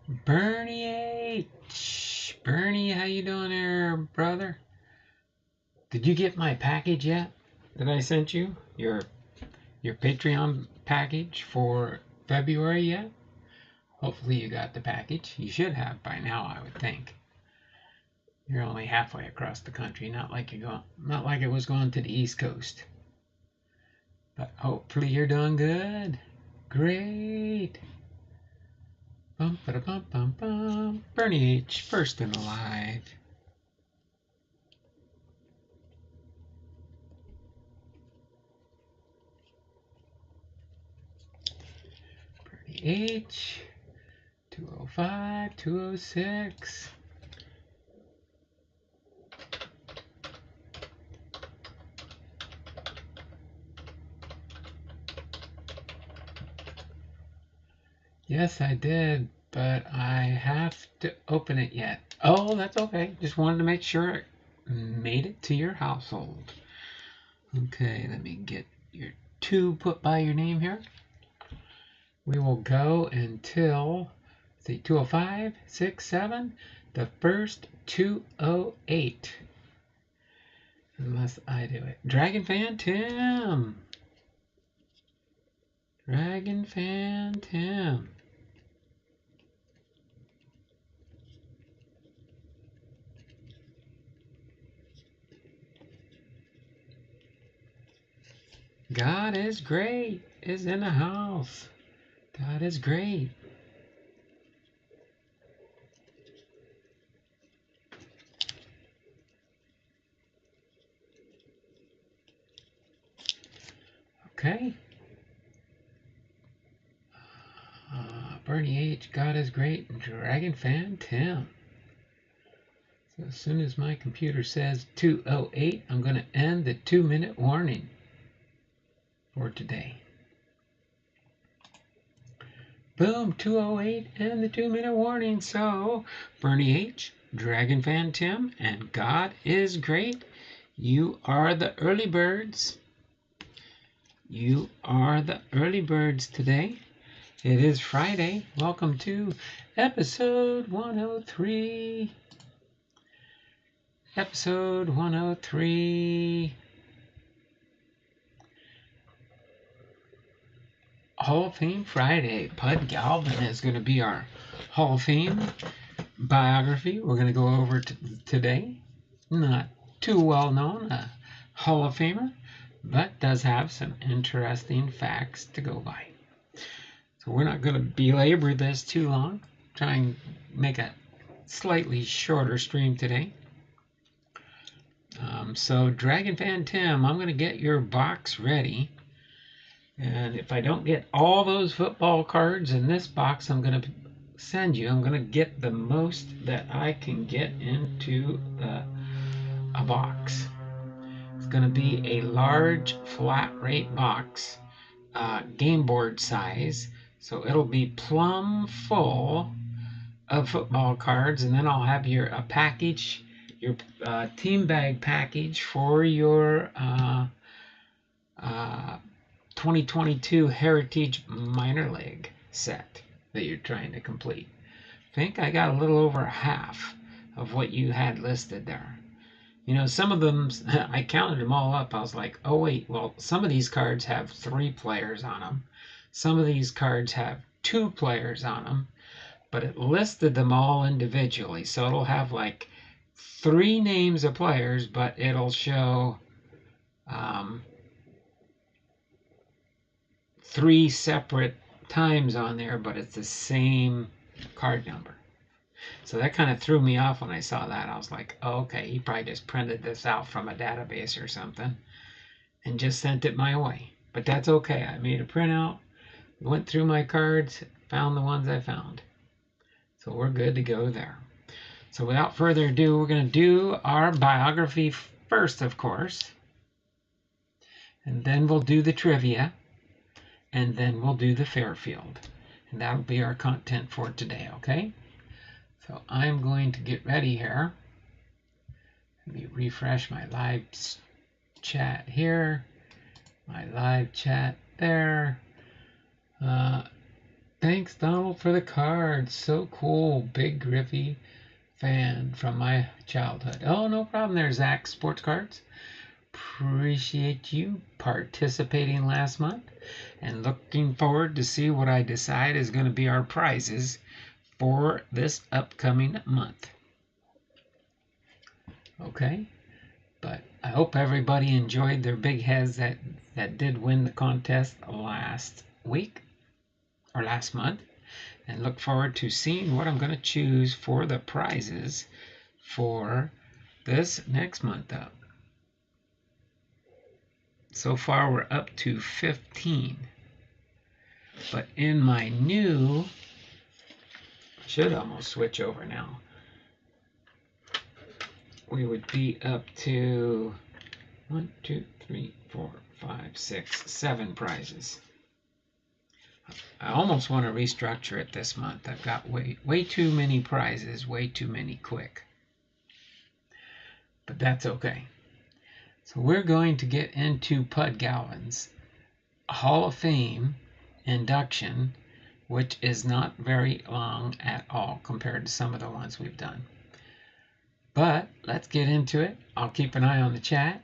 Bernie H. Bernie, how you doing there, brother? Did you get my package yet that I sent you? Your Patreon package for February yet? Hopefully you got the package. You should have by now, I would think. You're only halfway across the country, not like it was going to the East Coast. But hopefully you're doing good. Great. Bum ba bum bum bum. Bernie H. First and alive. Bernie H. 205, 206. Yes, I did, but I have to open it yet. Oh, that's okay. Just wanted to make sure it made it to your household. Okay, let me get your 2 put by your name here. We will go until, see, 205, 6, 7, the first 208. Unless I do it. Dragon Fan Tim. Dragon Fan Tim. God is great is in the house. God is great. Okay. Bernie H. God is great. And Dragon Fan Tim. So as soon as my computer says 208, I'm going to end the 2-minute warning for today. Boom, 208 and the 2-minute warning. So, Bernie H., Dragon Fan Tim, and God is great. You are the early birds. You are the early birds today. It is Friday. Welcome to episode 103. Episode 103. Hall of Fame Friday. PUD GALVIN is going to be our Hall of Fame biography we're going to go over today. Not too well known, a Hall of Famer, but does have some interesting facts to go by. So we're not going to belabor this too long. Try and make a slightly shorter stream today. So Dragon Fan Tim, I'm going to get your box ready. And if I don't get all those football cards in this box, I'm going to send you. I'm going to get the most that I can get into a box. It's going to be a large flat rate box, game board size. So it'll be plumb full of football cards, and then I'll have your package, your team bag package for your 2022 Heritage Minor League set that you're trying to complete. I think I got a little over half of what you had listed there. You know, some of them, I counted them all up. I was like, oh, wait, well, some of these cards have 3 players on them. Some of these cards have 2 players on them. But it listed them all individually. So it'll have like 3 names of players, but it'll show 3 separate times on there, but it's the same card number. So that kind of threw me off when I saw that. I was like, oh, okay, he probably just printed this out from a database or something and just sent it my way. But that's okay. I made a printout, went through my cards, found the ones I found. So we're good to go there. So without further ado, we're going to do our biography first, of course. And then we'll do the trivia. And then we'll do the Fairfield. And that'll be our content for today, okay? So I'm going to get ready here. Let me refresh my live chat here. My live chat there. Thanks, Donald, for the card. So cool. Big Griffey fan from my childhood. Oh, no problem there, Zach. Sports cards. Appreciate you participating last month and looking forward to see what I decide is going to be our prizes for this upcoming month. Okay, but I hope everybody enjoyed their big heads that did win the contest last week or last month, and look forward to seeing what I'm going to choose for the prizes for this next month up. So far we're up to 15. But in my new, should almost switch over now. We would be up to 1, 2, 3, 4, 5, 6, 7 prizes. I almost want to restructure it this month. I've got way too many prizes, way too many quick. But that's okay. So we're going to get into PUD Galvin's Hall of Fame induction, which is not very long at all compared to some of the ones we've done. But let's get into it. I'll keep an eye on the chat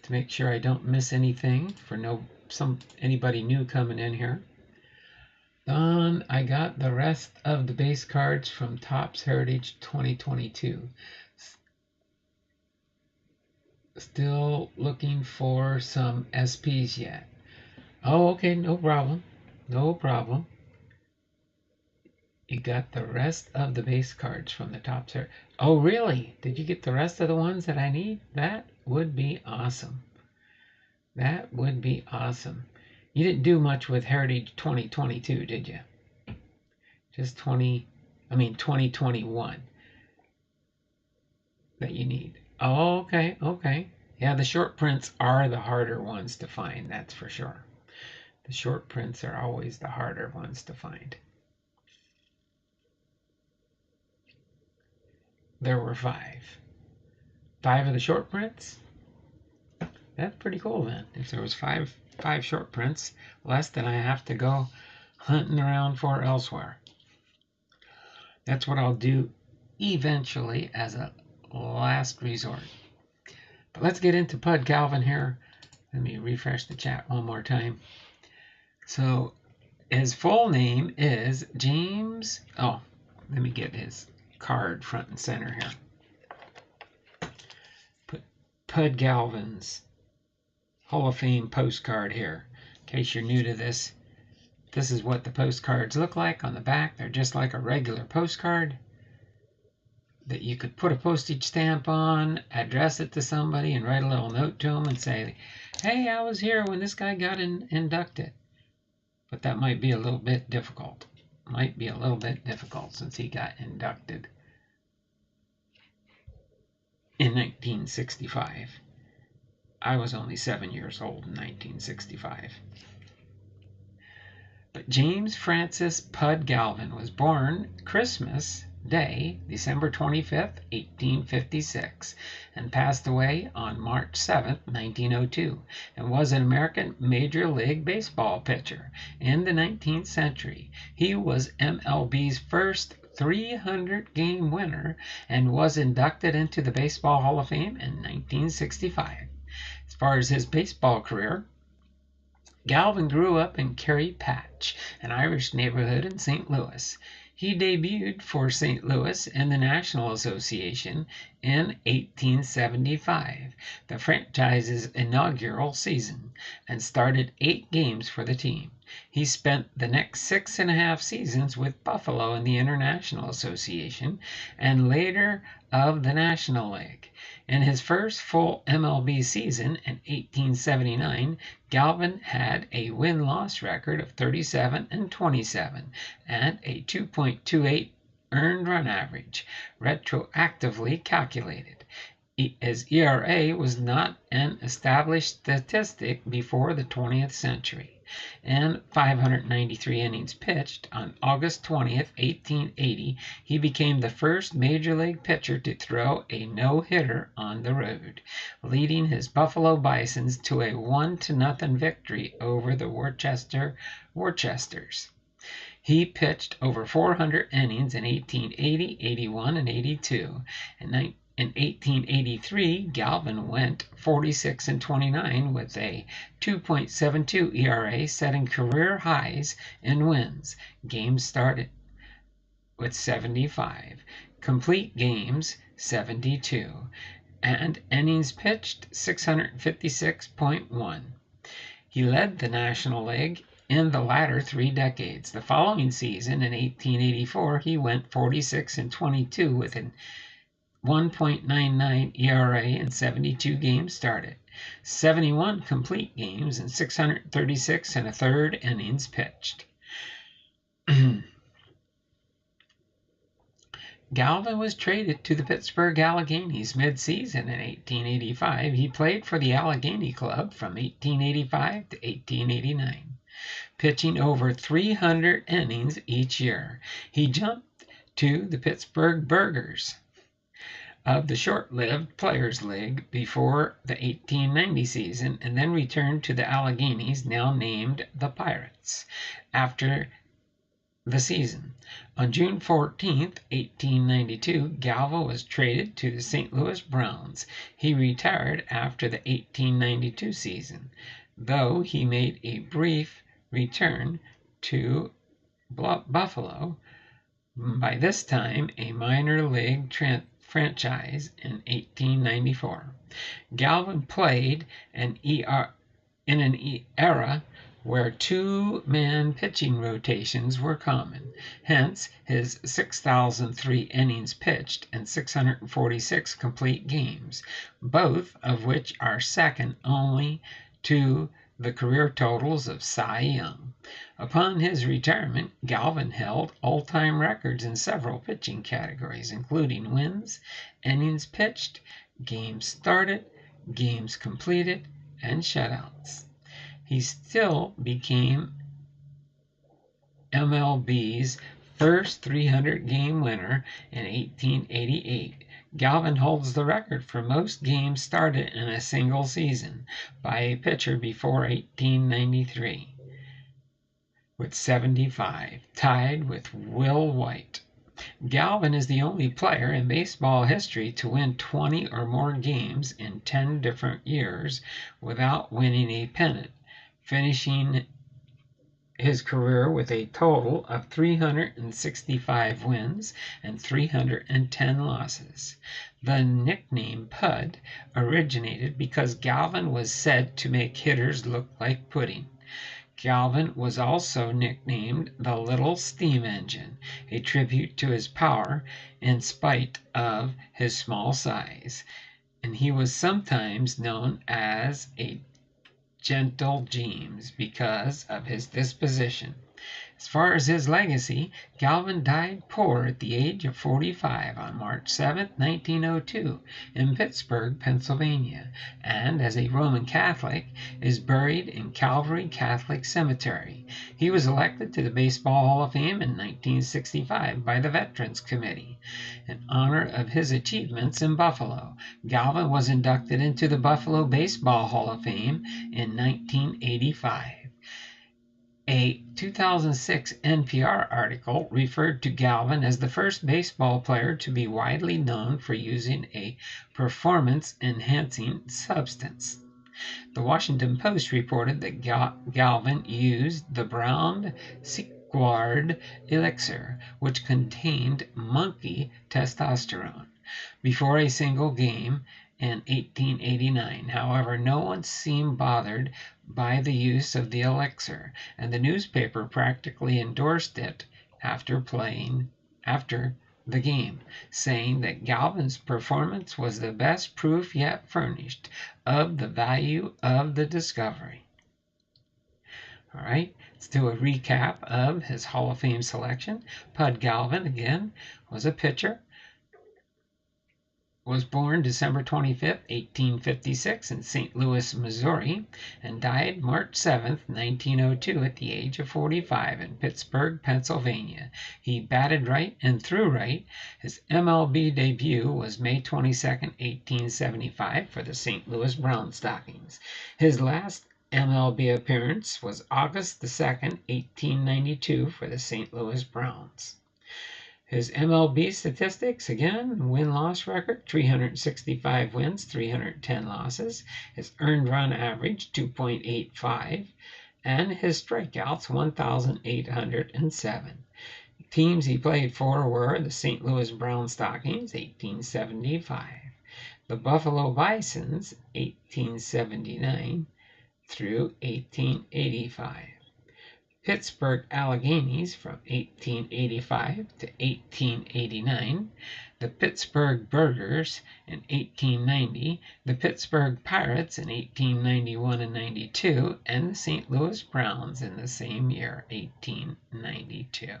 to make sure I don't miss anything for anybody new coming in here. Don, I got the rest of the base cards from Topps Heritage 2022. Still looking for some SPs yet. Oh, okay, no problem. No problem. You got the rest of the base cards from the Topps Heritage. Oh, really? Did you get the rest of the ones that I need? That would be awesome. That would be awesome. You didn't do much with Heritage 2022, did you? Just 2021 that you need. Oh, okay, okay. Yeah, the short prints are the harder ones to find, that's for sure. The short prints are always the harder ones to find. There were 5. 5 of the short prints? That's pretty cool then. If there was five short prints, less than I have to go hunting around for elsewhere. That's what I'll do eventually as a last resort. But let's get into PUD Galvin here. Let me refresh the chat one more time. So his full name is James. Oh, let me get his card front and center here. Put PUD Galvin's Hall of Fame postcard here. In case you're new to this, this is what the postcards look like on the back. They're just like a regular postcard that you could put a postage stamp on, address it to somebody, and write a little note to them and say, hey, I was here when this guy got inducted. But that might be a little bit difficult. Might be a little bit difficult since he got inducted in 1965. I was only 7 years old in 1965. But James Francis PUD Galvin was born Christmas Day, December 25th, 1856, and passed away on March 7th, 1902, and was an American Major League Baseball pitcher in the 19th century. He was MLB's first 300-game winner and was inducted into the Baseball Hall of Fame in 1965. As far as his baseball career, Galvin grew up in Kerry Patch, an Irish neighborhood in St. Louis. He debuted for St. Louis in the National Association in 1875, the franchise's inaugural season, and started 8 games for the team. He spent the next 6.5 seasons with Buffalo in the International Association and later of the National League. In his first full MLB season in 1879, Galvin had a win-loss record of 37-27 and a 2.28 earned run average, retroactively calculated. His ERA was not an established statistic before the 20th century. In 593 innings pitched, on August 20th, 1880, he became the first Major League pitcher to throw a no-hitter on the road, leading his Buffalo Bisons to a 1-0 victory over the Worcesters. He pitched over 400 innings in 1880, 81, and 82. In 1883, Galvin went 46 and 29 with a 2.72 ERA, setting career highs in wins. Games started with 75, complete games 72, and innings pitched 656.1. He led the National League in the latter 3 decades. The following season, in 1884, he went 46 and 22 with an 1.99 ERA in 72 games started, 71 complete games, and 636 and a third innings pitched. Galvin was traded to the Pittsburgh Alleghenies mid-season in 1885. He played for the Allegheny Club from 1885 to 1889, pitching over 300 innings each year. He jumped to the Pittsburgh Burghers of the short-lived Players League before the 1890 season, and then returned to the Alleghenies, now named the Pirates, after the season. On June 14, 1892, Galvin was traded to the St. Louis Browns. He retired after the 1892 season, though he made a brief return to Buffalo, by this time a minor league franchise, in 1894. Galvin played in an era where 2-man pitching rotations were common. Hence, his 6,003 innings pitched and 646 complete games, both of which are second only to the career totals of Cy Young. Upon his retirement, Galvin held all-time records in several pitching categories, including wins, innings pitched, games started, games completed, and shutouts. He still became MLB's first 300-game winner in 1888. Galvin holds the record for most games started in a single season by a pitcher before 1893, with 75, tied with Will White. Galvin is the only player in baseball history to win 20 or more games in 10 different years without winning a pennant, finishing his career with a total of 365 wins and 310 losses. The nickname PUD originated because Galvin was said to make hitters look like pudding. Galvin was also nicknamed the Little Steam Engine, a tribute to his power in spite of his small size, and he was sometimes known as a Gentle James because of his disposition. As far as his legacy, Galvin died poor at the age of 45 on March 7, 1902, in Pittsburgh, Pennsylvania, and as a Roman Catholic, is buried in Calvary Catholic Cemetery. He was elected to the Baseball Hall of Fame in 1965 by the Veterans Committee in honor of his achievements in Buffalo. Galvin was inducted into the Buffalo Baseball Hall of Fame in 1985. A 2006 NPR article referred to Galvin as the first baseball player to be widely known for using a performance-enhancing substance. The Washington Post reported that Galvin used the brown Sequard elixir, which contained monkey testosterone, before a single game in 1889. However, no one seemed bothered by the use of the elixir, and the newspaper practically endorsed it after the game, saying that Galvin's performance was the best proof yet furnished of the value of the discovery. All right, let's do a recap of his Hall of Fame selection. PUD GALVIN, again, was a pitcher. Was born December 25, 1856 in St. Louis, Missouri, and died March 7, 1902 at the age of 45 in Pittsburgh, Pennsylvania. He batted right and threw right. His MLB debut was May 22, 1875 for the St. Louis Brown Stockings. His last MLB appearance was August the 2nd, 1892 for the St. Louis Browns. His MLB statistics, again, win-loss record, 365 wins, 310 losses. His earned run average, 2.85. And his strikeouts, 1,807. Teams he played for were the St. Louis Brown Stockings, 1875. The Buffalo Bisons, 1879 through 1885. Pittsburgh Alleghenies from 1885 to 1889, the Pittsburgh Burghers in 1890, the Pittsburgh Pirates in 1891 and 92, and the St. Louis Browns in the same year, 1892.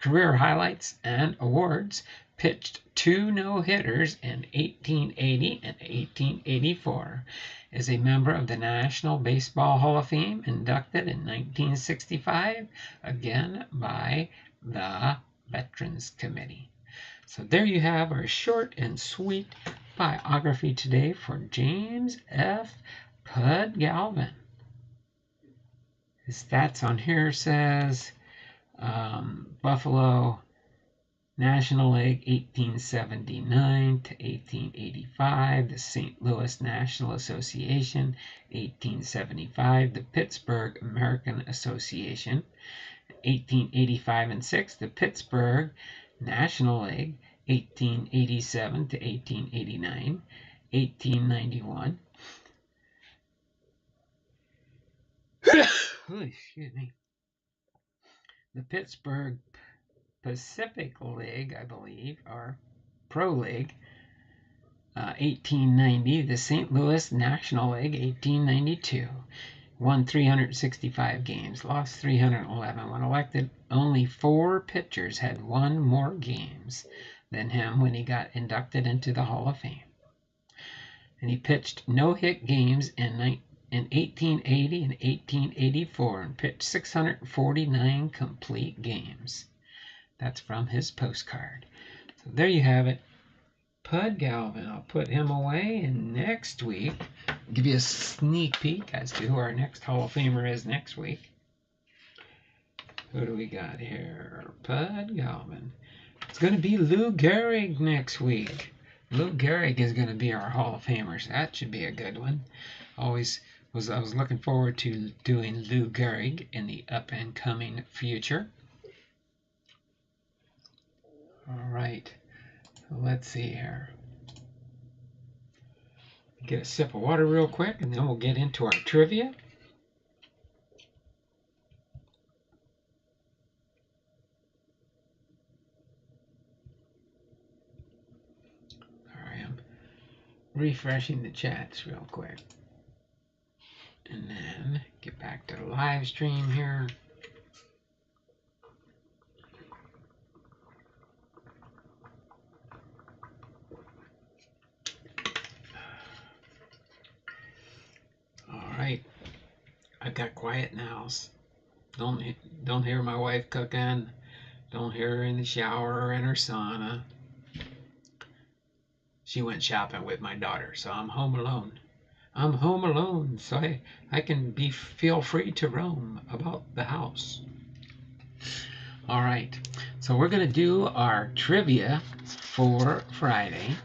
Career highlights and awards: pitched 2 no-hitters in 1880 and 1884. Is a member of the National Baseball Hall of Fame, inducted in 1965, again by the Veterans Committee. So there you have our short and sweet biography today for James F. PUD GALVIN. His stats on here says Buffalo National League 1879 to 1885, the St. Louis National Association 1875, the Pittsburgh American Association 1885 and 6, the Pittsburgh National League 1887 to 1889, 1891. Excuse me. The Pittsburgh Pacific League, I believe, or Pro League, 1890. The St. Louis National League, 1892. Won 365 games, lost 311. When elected, only 4 pitchers had won more games than him when he got inducted into the Hall of Fame. And he pitched no-hit games in 1880 and 1884 and pitched 649 complete games. That's from his postcard. So there you have it. PUD GALVIN. I'll put him away, and next week, give you a sneak peek as to who our next Hall of Famer is next week. Who do we got here? PUD GALVIN. It's going to be Lou Gehrig next week. Lou Gehrig is going to be our Hall of Famer, so that should be a good one. I was looking forward to doing Lou Gehrig in the up-and-coming future. All right, let's see here. Get a sip of water real quick, and then we'll get into our trivia. Sorry, I'm refreshing the chats real quick. And then get back to the live stream here. Alright, I got quiet now. Don't hear my wife cooking. Don't hear her in the shower or in her sauna. She went shopping with my daughter, so I'm home alone. I'm home alone, so I can feel free to roam about the house. Alright, so we're going to do our trivia for Friday.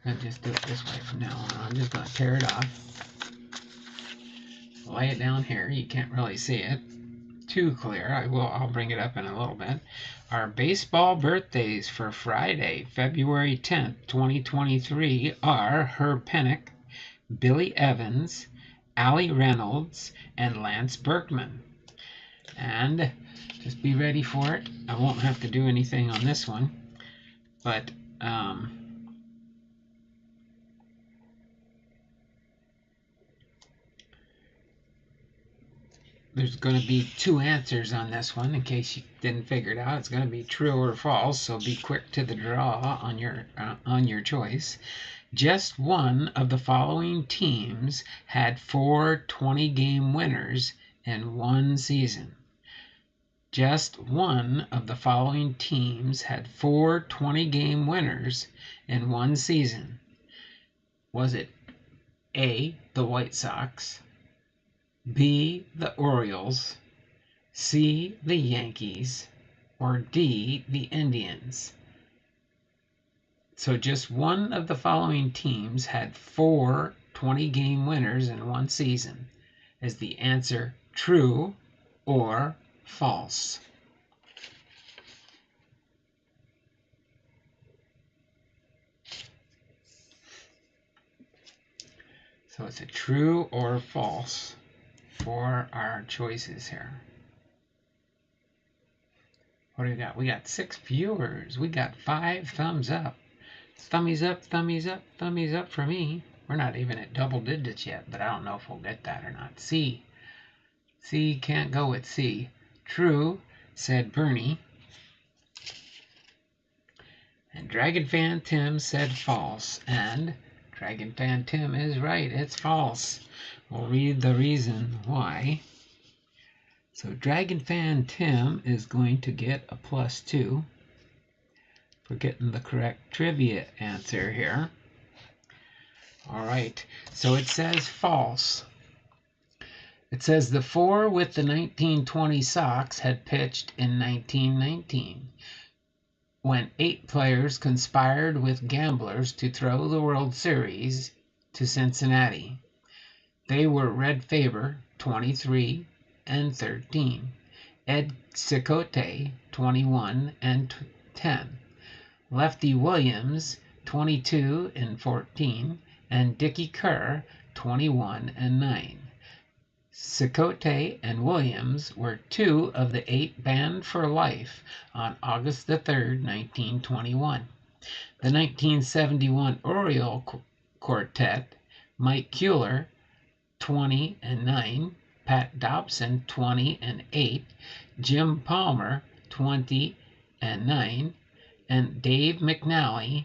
I'll just do it this way from now on. I'm just going to tear it off. Lay it down here. You can't really see it too clear. I'll bring it up in a little bit. Our baseball birthdays for Friday, February 10th, 2023 are Herb Pennock, Billy Evans, Allie Reynolds, and Lance Berkman. And just be ready for it. I won't have to do anything on this one, but there's going to be 2 answers on this one in case you didn't figure it out. It's going to be true or false, so be quick to the draw on your choice. Just one of the following teams had 4 20-game winners in one season. Just one of the following teams had 4 20-game winners in one season. Was it A, the White Sox, B, the Orioles, C, the Yankees, or D, the Indians? So just one of the following teams had 4 20-game winners in one season. Is the answer true or false? So it's a true or false for our choices here. What do we got? We got 6 viewers. We got 5 thumbs up. Thummies up, thummies up, thummies up for me. We're not even at double digits yet, but I don't know if we'll get that or not. C. C, can't go with C. True, said Bernie. And Dragon Fan Tim said false. And Dragon Fan Tim is right. It's false. We'll read the reason why. So Dragon Fan Tim is going to get a +2 for getting the correct trivia answer here. All right, so it says false. It says the 4 with the 1920 Sox had pitched in 1919 when 8 players conspired with gamblers to throw the World Series to Cincinnati. They were Red Faber, 23 and 13, Ed Cicotte, 21 and 10, Lefty Williams, 22 and 14, and Dickie Kerr, 21 and 9. Cicotte and Williams were 2 of the 8 banned for life on August the 3rd, 1921. The 1971 Oriole Quartet, Mike Kuehler, 20 and 9, Pat Dobson, 20 and 8, Jim Palmer, 20 and 9, and Dave McNally,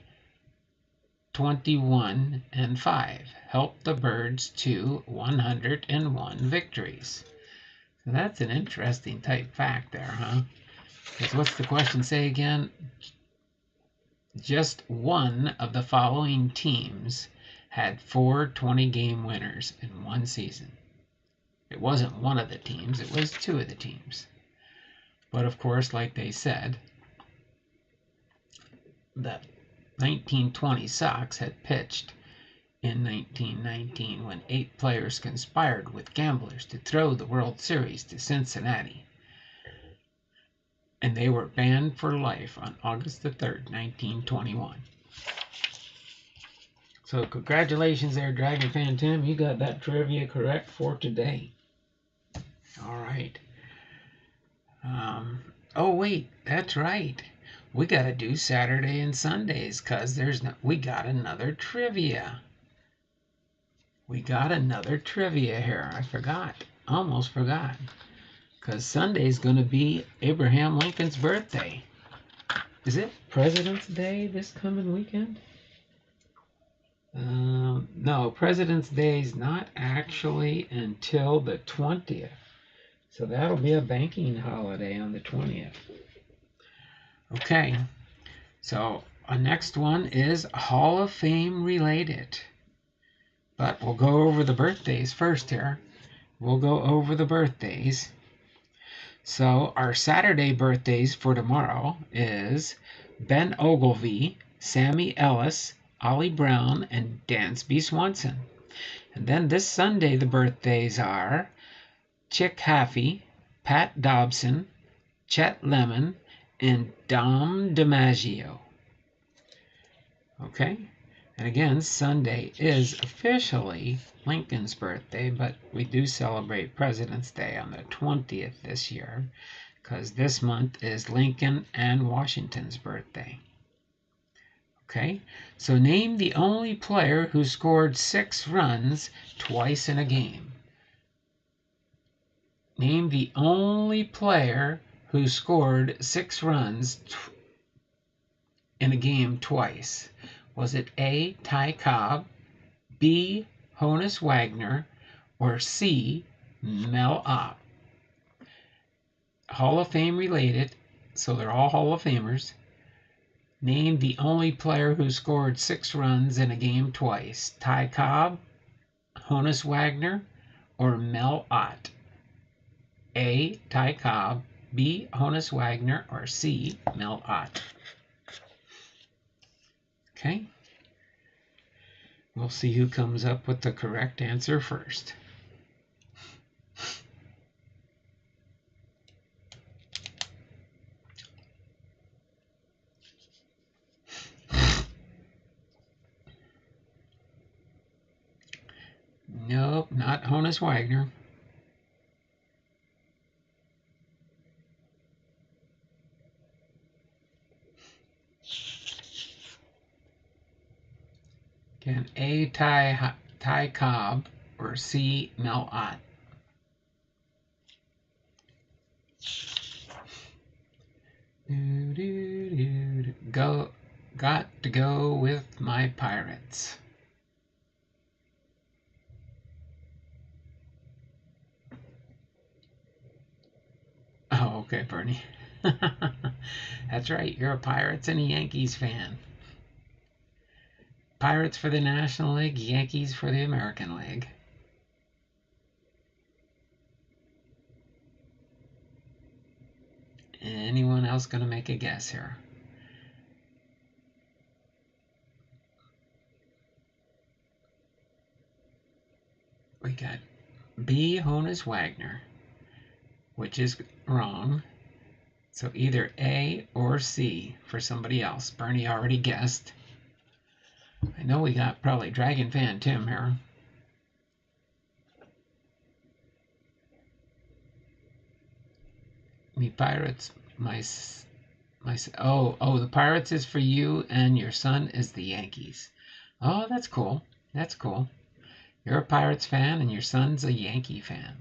21 and 5, helped the Birds to 101 victories. So that's an interesting type fact there, huh? Because what's the question say again? Just one of the following teams had 4 20-game winners in one season. It wasn't one of the teams, it was 2 of the teams. But of course, like they said, the 1920 Sox had pitched in 1919 when 8 players conspired with gamblers to throw the World Series to Cincinnati. And they were banned for life on August the 3rd, 1921. So congratulations there, Dragon Fan Tim. You got that trivia correct for today. All right. Oh, wait, that's right. We got to do Saturday and Sundays because we got another trivia. We got another trivia here. I forgot. Almost forgot. Because Sunday's going to be Abraham Lincoln's birthday. Is it President's Day this coming weekend? No, President's Day is not actually until the 20th. So that'll be a banking holiday on the 20th. Okay, so our next one is Hall of Fame related. But we'll go over the birthdays first here. We'll go over the birthdays. So our Saturday birthdays for tomorrow is Ben Ogilvy, Sammy Ellis, Ollie Brown, and Dansby Swanson. And then this Sunday the birthdays are Chick Haffey, Pat Dobson, Chet Lemon, and Dom DiMaggio. Okay, and again, Sunday is officially Lincoln's birthday, but we do celebrate President's Day on the 20th this year, because this month is Lincoln and Washington's birthday. Okay, so name the only player who scored 6 runs twice in a game. Name the only player who scored 6 runs in a game twice. Was it A, Ty Cobb, B, Honus Wagner, or C, Mel Opp? Hall of Fame related, so they're all Hall of Famers. Name the only player who scored 6 runs in a game twice. Ty Cobb, Honus Wagner, or Mel Ott? A. Ty Cobb, B. Honus Wagner, or C. Mel Ott? Okay. We'll see who comes up with the correct answer first. Nope, not Honus Wagner. Can A. Ty Cobb or C. Mel Ott? Got to go with my Pirates. Oh, okay, Bernie. That's right, you're a Pirates and a Yankees fan. Pirates for the National League, Yankees for the American League. Anyone else going to make a guess here? We got B. Honus Wagner, which is wrong. So either A or C for somebody else. Bernie already guessed. I know we got probably Dragon fan Tim here. Me Pirates, oh, the Pirates is for you and your son is the Yankees. Oh, that's cool. That's cool. You're a Pirates fan and your son's a Yankee fan.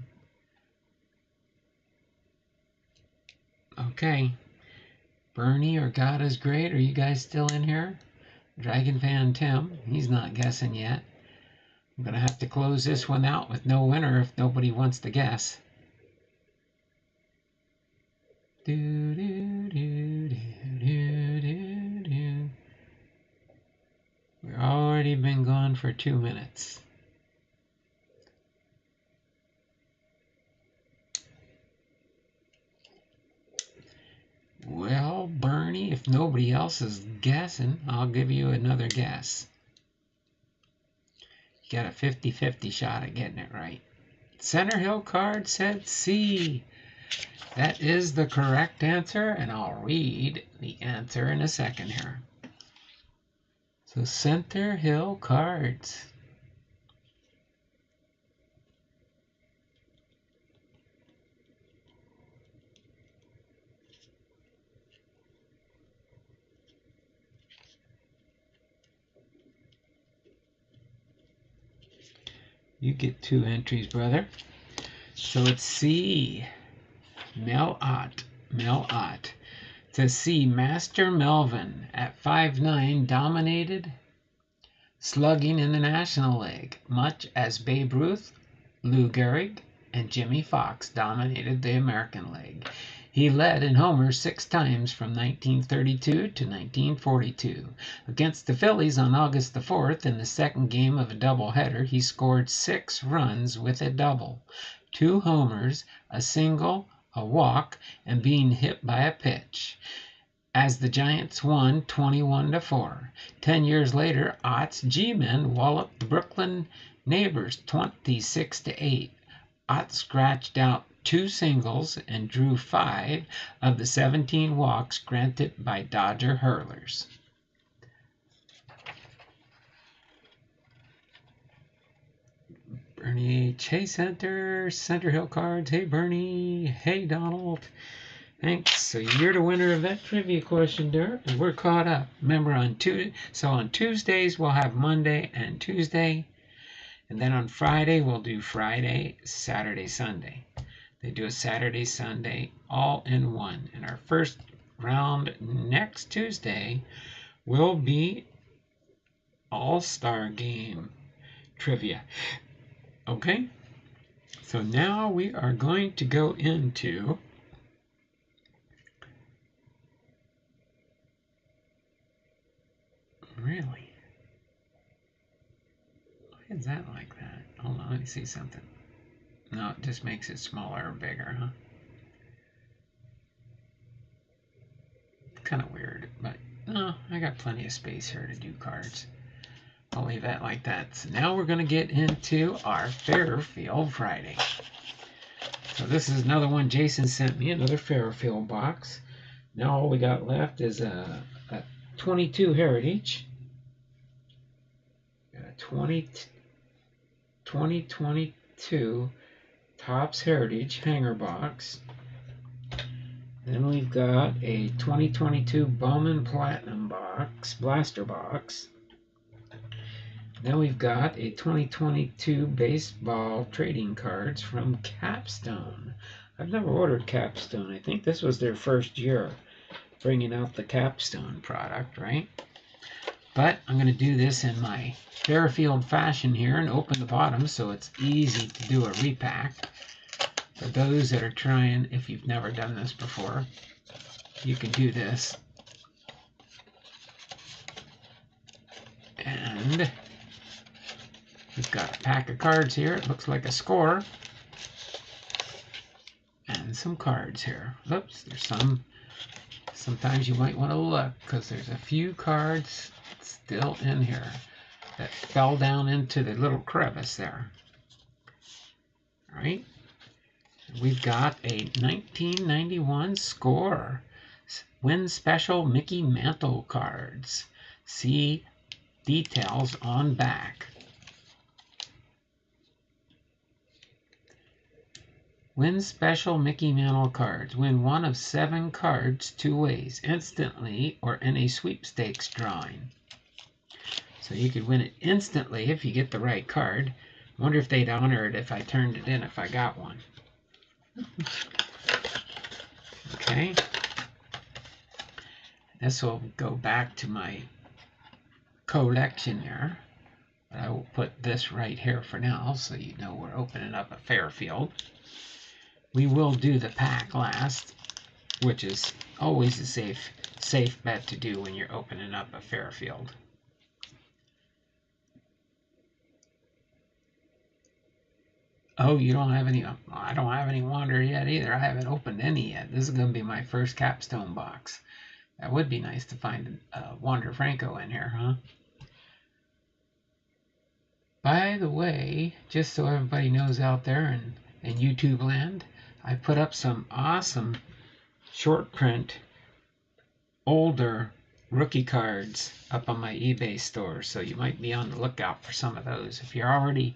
Okay. Bernie or God is Great, are you guys still in here? Dragon fan Tim, he's not guessing yet. I'm going to have to close this one out with no winner if nobody wants to guess. Do, do, do, do, do, do, do. We've already been gone for 2 minutes. Well, Bernie, if nobody else is guessing, I'll give you another guess. You got a 50-50 shot at getting it right. Center Hill card said C. That is the correct answer, and I'll read the answer in a second here. So Center Hill cards. You get 2 entries, brother. So it's C. Mel Ott. Mel Ott. It says C. Master Melvin at 5'9" dominated slugging in the National League, much as Babe Ruth, Lou Gehrig, and Jimmy Fox dominated the American League. He led in homers 6 times from 1932 to 1942. Against the Phillies on August the 4th, in the second game of a doubleheader, he scored 6 runs with a double, 2 homers, a single, a walk, and being hit by a pitch, as the Giants won 21-4. 10 years later, Ott's G-men walloped the Brooklyn neighbors 26-8. Ott scratched out 2 singles and drew 5 of the 17 walks granted by Dodger hurlers. Bernie Chase Center Hill cards. Hey Bernie. Hey Donald. Thanks. So you're the winner of that trivia question there, and we're caught up. Remember on Tuesdays we'll have Monday and Tuesday, and then on Friday we'll do Friday, Saturday, Sunday. They do a Saturday, Sunday, all in one. And our first round next Tuesday will be All-Star Game trivia. Okay? So now we are going to go into Really? Why is that like that? Hold on, let me see something. No, it just makes it smaller or bigger, huh? Kind of weird, but no, I got plenty of space here to do cards. I'll leave that like that. So now we're going to get into our Fairfield Friday. So this is another one Jason sent me, another Fairfield box. Now all we got left is a 22 Heritage. Got a 2022 Topps Heritage hanger box. Then we've got a 2022 Bowman Platinum box, blaster box. Then we've got a 2022 baseball trading cards from Capstone. I've never ordered Capstone. I think this was their first year bringing out the Capstone product, right? But I'm going to do this in my Fairfield fashion here and open the bottom so it's easy to do a repack. For those that are trying, if you've never done this before, you can do this. And we've got a pack of cards here. It looks like a score. And some cards here. Oops, there's some. Sometimes you might want to look because there's a few cards still in here that fell down into the little crevice there. All right. We've got a 1991 score. Win special Mickey Mantle cards. See details on back. Win special Mickey Mantle cards. Win one of 7 cards 2 ways, instantly or in a sweepstakes drawing. So you could win it instantly if you get the right card. I wonder if they'd honor it if I turned it in if I got one. Okay. This will go back to my collection here. But I will put this right here for now so you know we're opening up a Fairfield. We will do the pack last, which is always a safe bet to do when you're opening up a Fairfield. Oh, you don't have any? I don't have any Wander yet either. I haven't opened any yet. This is going to be my first Capstone box. That would be nice to find a Wander Franco in here, huh? By the way, just so everybody knows out there in YouTube land, I put up some awesome short print, older rookie cards up on my eBay store, so you might be on the lookout for some of those. If you're already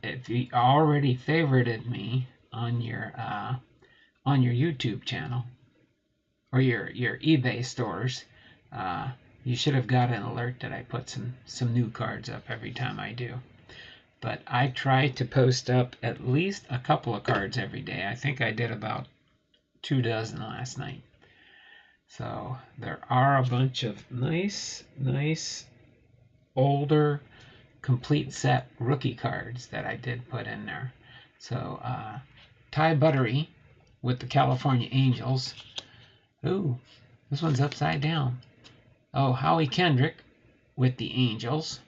if you already favorited me on your YouTube channel or your eBay stores, you should have got an alert that I put some new cards up every time I do. But I try to post up at least a couple of cards every day. I think I did about 2 dozen last night. So there are a bunch of nice older complete set rookie cards that I did put in there. So Ty Buttery with the California Angels. Ooh, this one's upside down. Oh, Howie Kendrick with the Angels.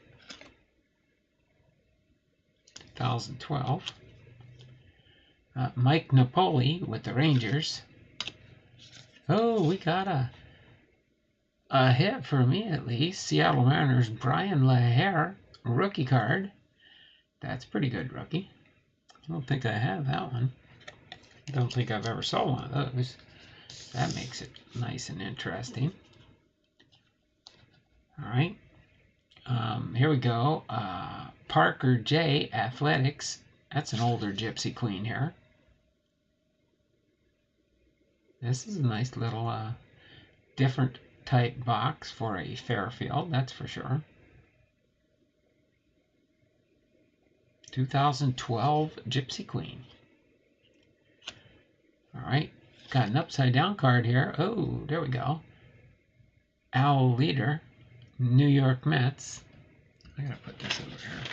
2012. Mike Napoli with the Rangers. Oh, we got a hit for me at least. Seattle Mariners Brian LaHare rookie card. That's pretty good rookie. I don't think I have that one. I don't think I've ever saw one of those. That makes it nice and interesting. All right. Here we go. Parker J. Athletics. That's an older Gypsy Queen here. This is a nice little different type box for a Fairfield, that's for sure. 2012 Gypsy Queen. All right. Got an upside down card here. Oh, there we go. Al Leader, New York Mets. I gotta put this over here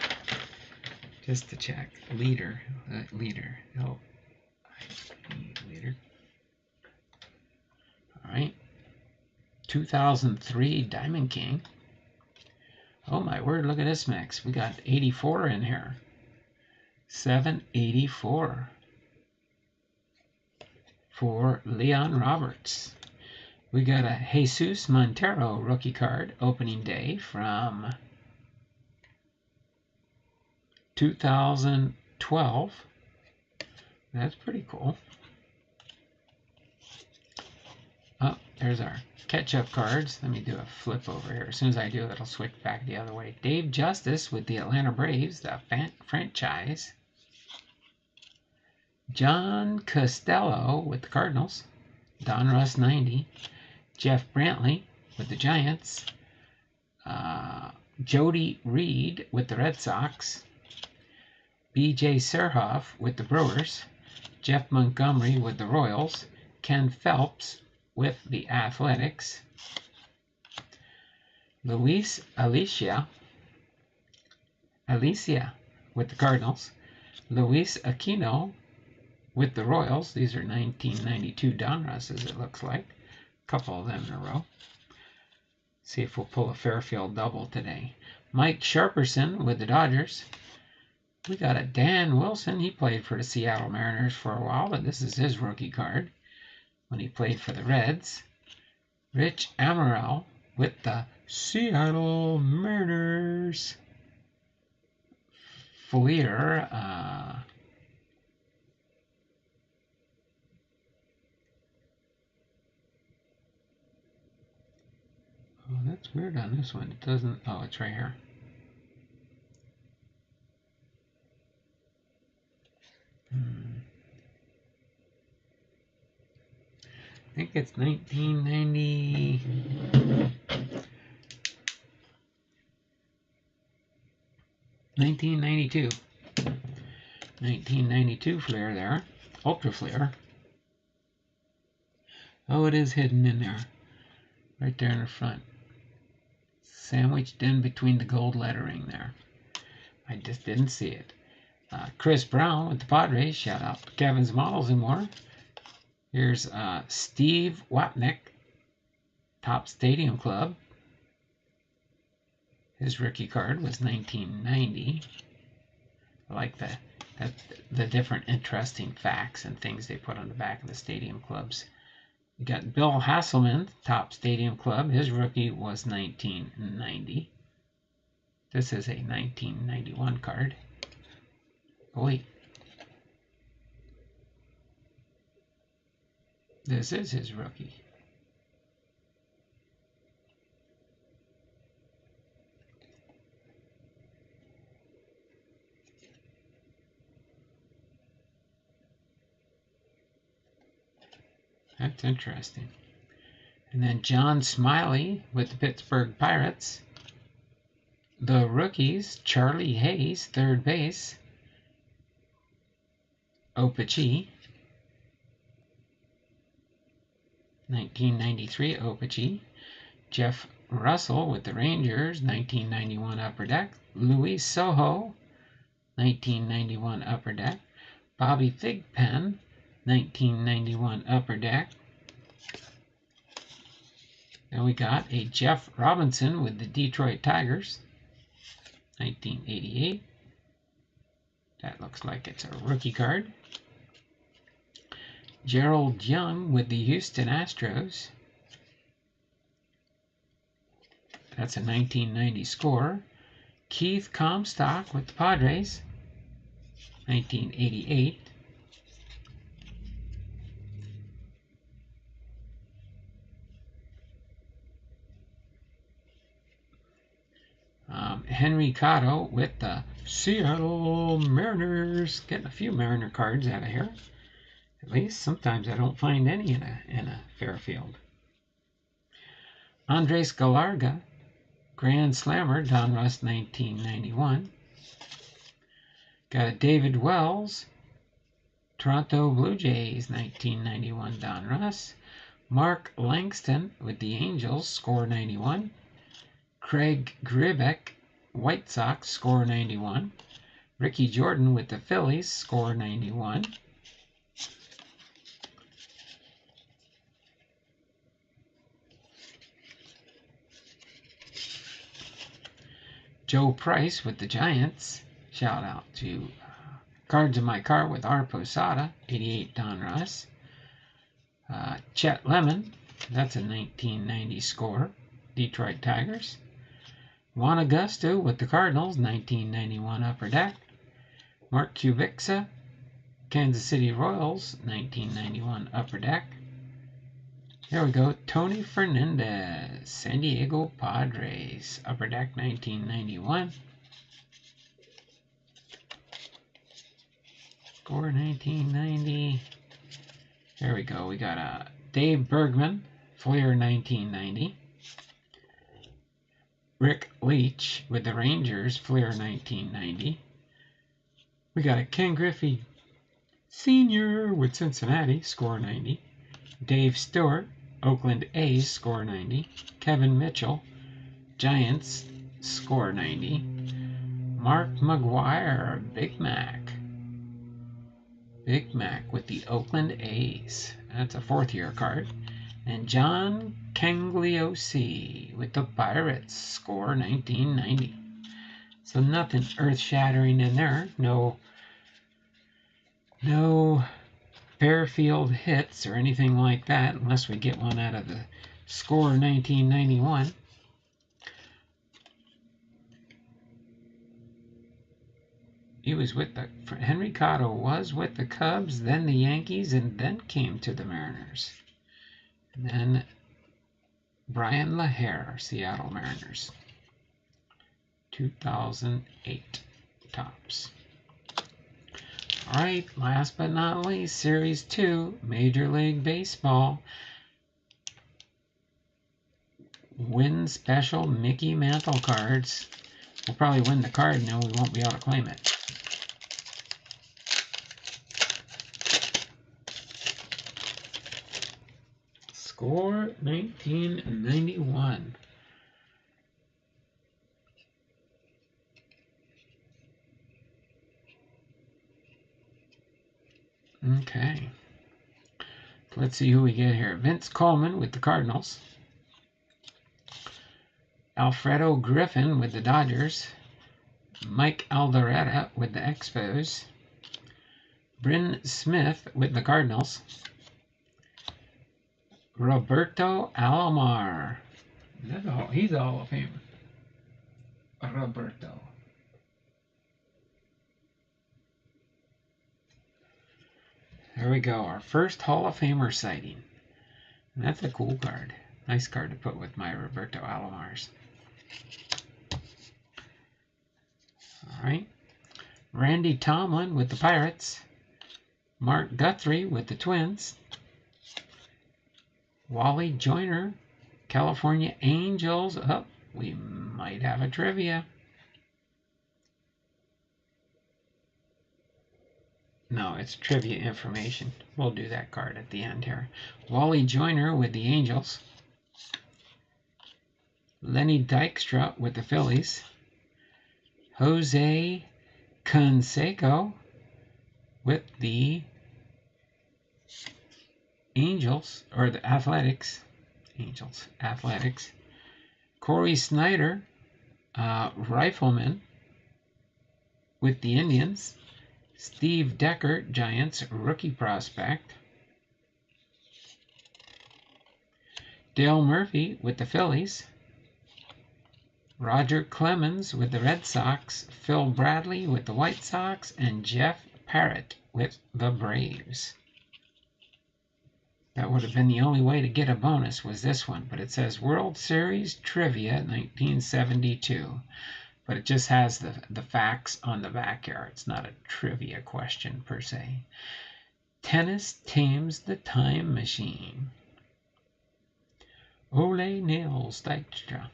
just to check. Leader. Oh, Leader. All right. 2003 Diamond King. Oh my word, look at this mix. We got 84 in here. 784 for Leon Roberts. We got a Jesus Montero rookie card opening day from 2012. That's pretty cool. Oh, there's our catch-up cards. Let me do a flip over here. As soon as I do, it'll switch back the other way. Dave Justice with the Atlanta Braves, the franchise. John Costello with the Cardinals. Donruss 90. Jeff Brantley with the Giants. Jody Reed with the Red Sox. B.J. Surhoff with the Brewers. Jeff Montgomery with the Royals. Ken Phelps with the Athletics. Alicia with the Cardinals. Luis Aquino with the Royals. These are 1992 Donrusses, it looks like. A couple of them in a row. See if we'll pull a Fairfield double today. Mike Sharperson with the Dodgers. We got a Dan Wilson. He played for the Seattle Mariners for a while, but this is his rookie card when he played for the Reds. Rich Amaral with the Seattle Mariners. Fleer. Oh, that's weird on this one. It doesn't. Oh, it's right here. I think it's 1990. 1992. 1992 Fleer there. Ultra Fleer. Oh, it is hidden in there. Right there in the front. Sandwiched in between the gold lettering there. I just didn't see it. Chris Brown with the Padres. Shout out to Kevin's Models and more. Here's Steve Wapnick, Top Stadium Club. His rookie card was 1990. I like the different interesting facts and things they put on the back of the stadium clubs. You got Bill Hasselman, Top Stadium Club. His rookie was 1990. This is a 1991 card. Oh, wait. This is his rookie. That's interesting. And then John Smiley with the Pittsburgh Pirates. The rookies, Charlie Hayes, third base. Opachi. 1993 Opachi. Jeff Russell with the Rangers, 1991 Upper Deck. Luis Soho, 1991 Upper Deck. Bobby Thigpen, 1991 Upper Deck. Then we got a Jeff Robinson with the Detroit Tigers, 1988. That looks like it's a rookie card. Gerald Young with the Houston Astros. That's a 1990 score. Keith Comstock with the Padres, 1988. Henry Cotto with the Seattle Mariners. Getting a few Mariner cards out of here. At least sometimes I don't find any in a Fairfield. Andres Galarga, Grand Slammer, Donruss 1991. Got a David Wells, Toronto Blue Jays 1991 Donruss. Mark Langston with the Angels, score 91. Craig Gribeck, White Sox, score 91. Ricky Jordan with the Phillies, score 91. Joe Price with the Giants. Shout out to Cards in My Car with R. Posada, 88 Don Ross. Chet Lemon, that's a 1990 score, Detroit Tigers. Juan Augusto with the Cardinals, 1991 Upper Deck. Mark Kubica, Kansas City Royals, 1991 Upper Deck. There we go. Tony Fernandez, San Diego Padres, Upper Deck, 1991. Score 1990. There we go. We got Dave Bergman, Fleer, 1990. Rick Leach with the Rangers, Fleer, 1990. We got a Ken Griffey Sr. with Cincinnati, score 90. Dave Stewart, Oakland A's, score 90. Kevin Mitchell, Giants, score 90. Mark McGuire, Big Mac. Big Mac with the Oakland A's. That's a fourth-year card. And John Cangliosi with the Pirates, score 1990. So nothing earth-shattering in there. No Fairfield hits or anything like that, unless we get one out of the score 1991. He was with the Henry Cotto was with the Cubs, then the Yankees, and then came to the Mariners. And then Brian LaHare, Seattle Mariners, 2008 tops. All right, last but not least, Series 2, Major League Baseball. Win special Mickey Mantle cards. We'll probably win the card and then we won't be able to claim it. Score 1991. Okay. Let's see who we get here. Vince Coleman with the Cardinals. Alfredo Griffin with the Dodgers. Mike Alderetta with the Expos. Bryn Smith with the Cardinals. Roberto Alomar. He's a Hall of Famer. Roberto. There we go. Our first Hall of Famer sighting. And that's a cool card. Nice card to put with my Roberto Alomars. All right. Randy Tomlin with the Pirates. Mark Guthrie with the Twins. Wally Joyner, California Angels. Oh, we might have a trivia. No, it's trivia information. We'll do that card at the end here. Wally Joyner with the Angels. Lenny Dykstra with the Phillies. Jose Canseco with the Angels, or the Athletics. Angels, Athletics. Corey Snyder, Rifleman with the Indians. Steve Decker, Giants, rookie prospect. Dale Murphy with the Phillies. Roger Clemens with the Red Sox. Phil Bradley with the White Sox. And Jeff Parrott with the Braves. That would have been the only way to get a bonus was this one, but it says World Series Trivia 1972. But it just has the facts on the back here. It's not a trivia question per se. Tennis tames the time machine. Ole Nils Dykstra.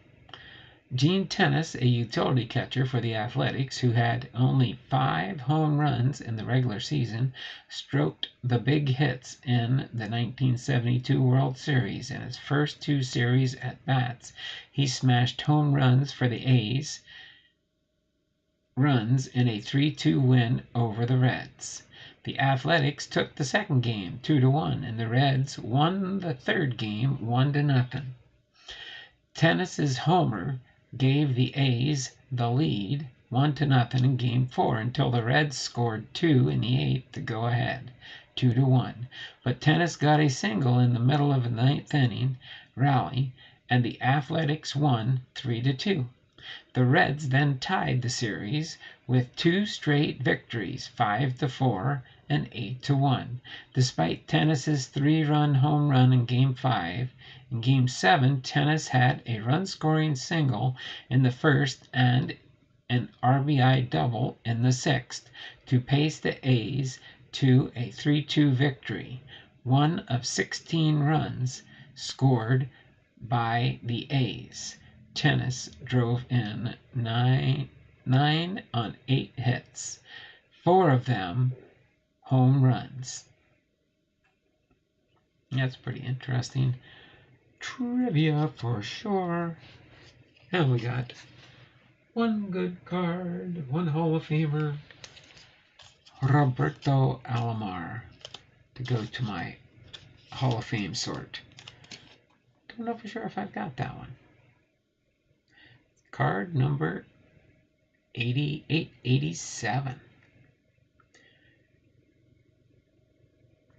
Gene Tennis, a utility catcher for the Athletics who had only 5 home runs in the regular season, stroked the big hits in the 1972 World Series. In his first 2 series at-bats, he smashed home runs for the A's, runs in a 3-2 win over the Reds. The Athletics took the second game 2-1, and the Reds won the third game 1-0. Tennis's homer gave the A's the lead 1-0 in Game 4 until the Reds scored 2 in the 8th to go ahead, 2-1. But Tennis got a single in the middle of the 9th inning rally, and the Athletics won 3-2. The Reds then tied the series with 2 straight victories, 5-4 and 8-1. Despite Tennis's 3-run home run in Game 5, in Game 7, Tennis had a run-scoring single in the first and an RBI double in the 6th to pace the A's to a 3-2 victory. One of 16 runs scored by the A's. Tennis drove in 9 on 8 hits, 4 of them home runs. That's pretty interesting trivia for sure. And we got one good card, one Hall of Famer, Roberto Alomar, to go to my Hall of Fame sort. Don't know for sure if I've got that one. Card number 8887.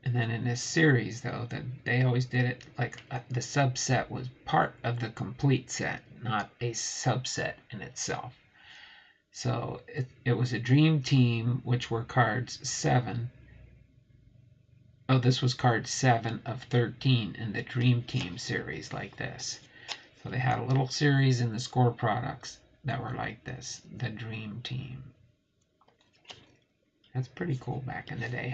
And then in this series, though, they always did it like the subset was part of the complete set, not a subset in itself. So it was a Dream Team, which were cards 7. Oh, this was card 7 of 13 in the Dream Team series like this. So they had a little series in the score products that were like this, the Dream Team. That's pretty cool back in the day,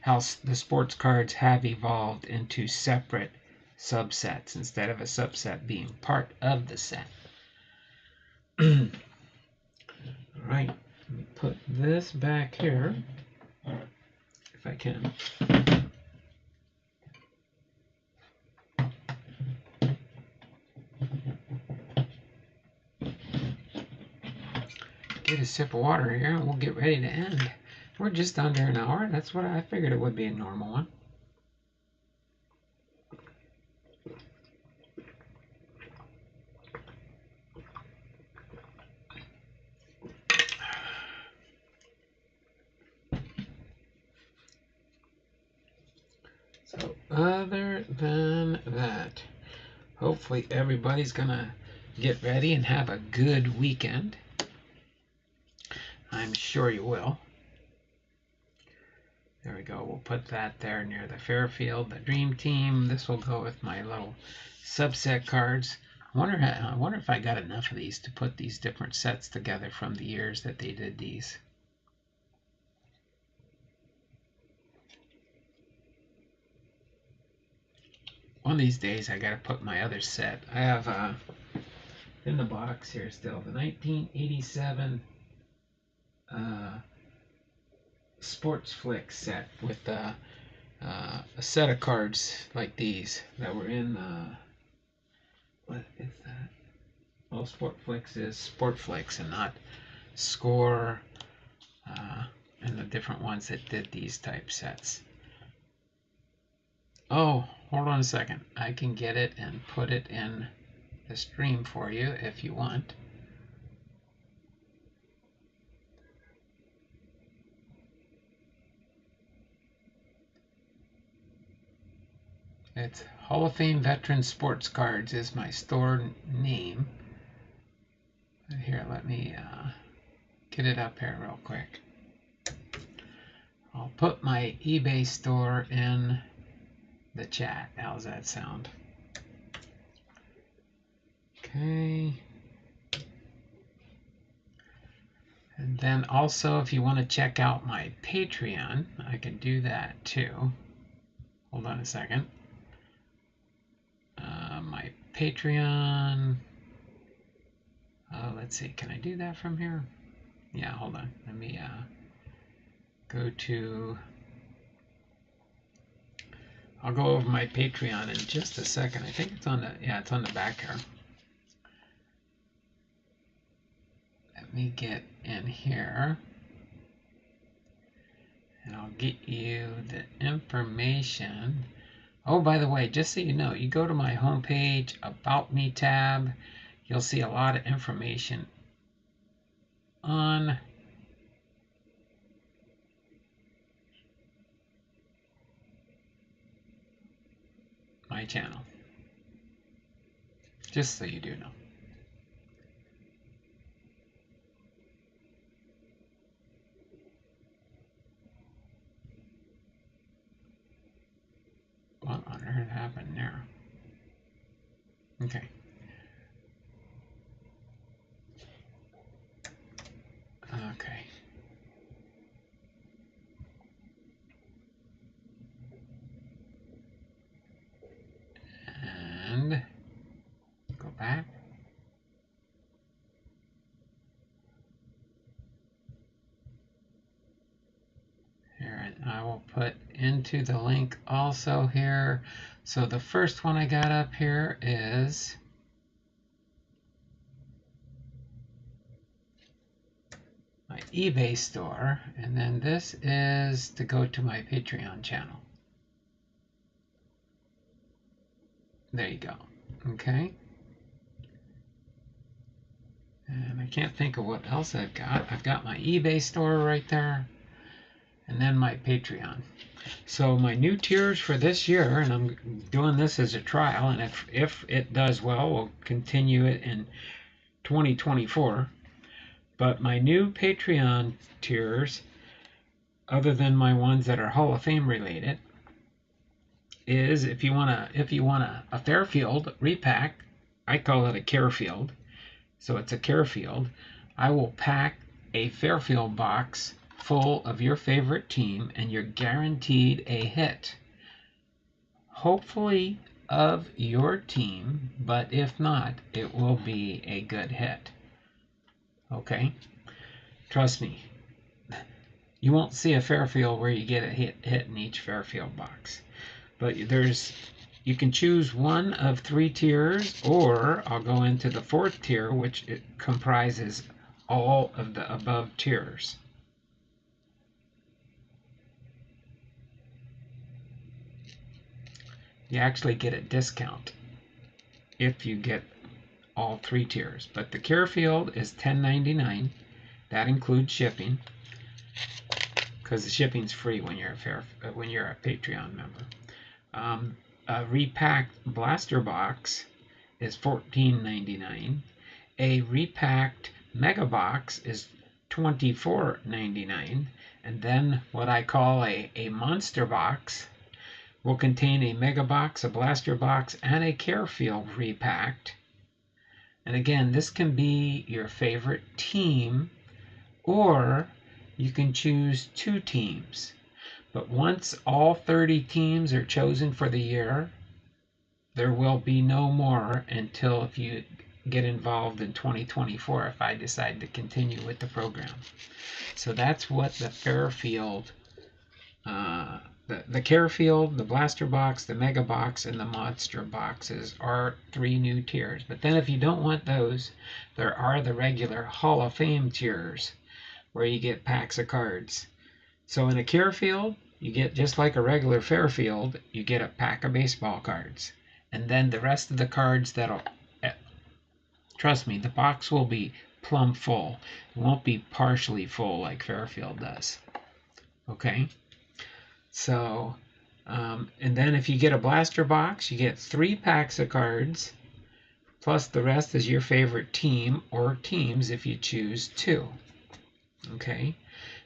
how the sports cards have evolved into separate subsets instead of a subset being part of the set. All right, let me put this back here, if I can. Get a sip of water here and we'll get ready to end. We're just under an hour. That's what I figured it would be, a normal one. So other than that, hopefully everybody's gonna get ready and have a good weekend. I'm sure you will. There we go. We'll put that there near the Fairfield, the Dream Team. This will go with my little subset cards. I wonder if I got enough of these to put these different sets together from the years that they did these. One of these days I got to put my other set. I have in the box here still the 1987 Sports Flick set with a set of cards like these that were in what is that? Well, Sport Flicks is Sport Flicks and not Score, and the different ones that did these type sets. Oh, hold on a second. I can get it and put it in the stream for you if you want. It's Hall of Fame Veteran Sports Cards is my store name. Here, let me get it up here real quick. I'll put my eBay store in the chat. How's that sound? Okay. And then also, if you want to check out my Patreon, I can do that too. Hold on a second. My Patreon. Let's see. Can I do that from here? Yeah, hold on. Let me go to. I'll go over my Patreon in just a second. I think it's on the, yeah, it's on the back here. Let me get in here. And I'll get you the information. Oh, by the way, just so you know, you go to my homepage, About Me tab, you'll see a lot of information on my channel, just so you do know. What on earth happened there? Okay. Okay. And go back. Here, and I will put into the link also here. So the first one I got up here is my eBay store, and then this is to go to my Patreon channel. There you go. Okay. And I can't think of what else I've got. I've got my eBay store right there, and then my Patreon. So my new tiers for this year, and I'm doing this as a trial, and if it does well, we'll continue it in 2024. But my new Patreon tiers, other than my ones that are Hall of Fame related, is if you want a Fairfield repack, I call it a Carefield. So it's a Carefield. I will pack a Fairfield box full of your favorite team, and you're guaranteed a hit. Hopefully of your team, but if not, it will be a good hit. Okay? Trust me. You won't see a Fairfield where you get a hit in each Fairfield box. But you can choose one of 3 tiers, or I'll go into the 4th tier, which it comprises all of the above tiers. You actually get a discount if you get all 3 tiers. But the Carefield is $10.99. That includes shipping, because the shipping's free when you're a Patreon member. A repacked blaster box is $14.99. A repacked mega box is $24.99. And then what I call a monster box will contain a mega box, a blaster box, and a Carefield repacked. And again, this can be your favorite team, or you can choose 2 teams. But once all 30 teams are chosen for the year, there will be no more until if you get involved in 2024, if I decide to continue with the program. So that's what the Fairfield, the Carefield, the Blaster Box, the Mega Box, and the Monster Boxes are 3 new tiers. But then if you don't want those, there are the regular Hall of Fame tiers, where you get packs of cards. So in a Carefield, you get, just like a regular Fairfield, you get a pack of baseball cards. And then the rest of the cards that'll, trust me, the box will be plumb full. It won't be partially full like Fairfield does. Okay? So, and then if you get a blaster box, you get 3 packs of cards, plus the rest is your favorite team or teams if you choose 2. Okay?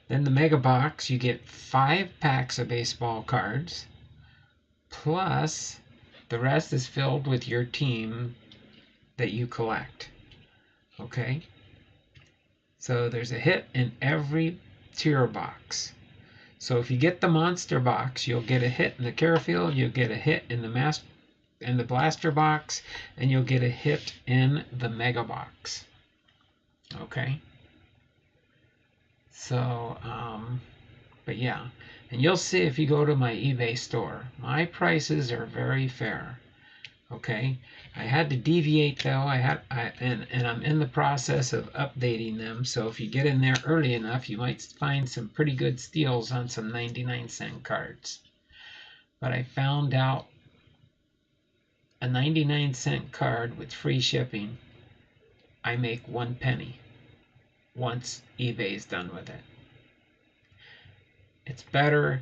Then the mega box, you get 5 packs of baseball cards, plus the rest is filled with your team that you collect. Okay? So there's a hit in every tier box. So if you get the monster box, you'll get a hit in the Carefield, you'll get a hit in the blaster box, and you'll get a hit in the mega box. Okay? So, but yeah, and you'll see if you go to my eBay store, my prices are very fair. Okay, I had to deviate though. And I'm in the process of updating them. So if you get in there early enough, you might find some pretty good steals on some 99-cent cards. But I found out a 99-cent card with free shipping I make 1 penny once eBay's done with it. It's better